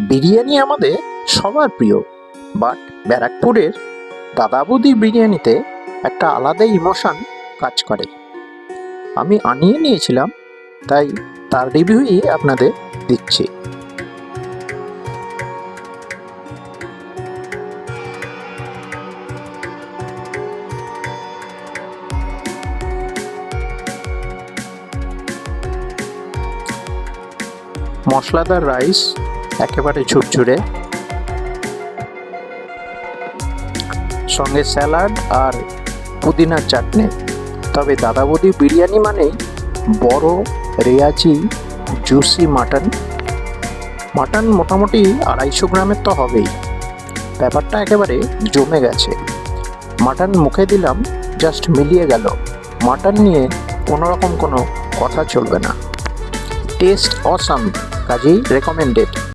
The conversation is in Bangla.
বিরিয়ানি আমাদের সবার প্রিয়, বাট ব্যারাকপুরের দাদা বৌদির বিরিয়ানিতে একটা আলাদা ইমোশন কাজ করে। আমি আনিয়ে নিয়েছিলাম, তাই তার রিভিউই আপনাদের দিচ্ছি। মশলাদার রাইস একেবারে ঝুরঝুরে, সঙ্গে স্যালাড আর পুদিনার চাটনি। তবে দাদা বৌদির বিরিয়ানি মানেই বড় রেয়াজি জুসি মাটন মোটামুটি 250 গ্রামের তো হবেই। ব্যাপারটা একেবারে জমে গেছে। মাটন মুখে দিলাম, জাস্ট মিলিয়ে গেল। মাটন নিয়ে কোনো কথা চলবে না। টেস্ট অসাম, কাজেই রেকমেন্ডেড।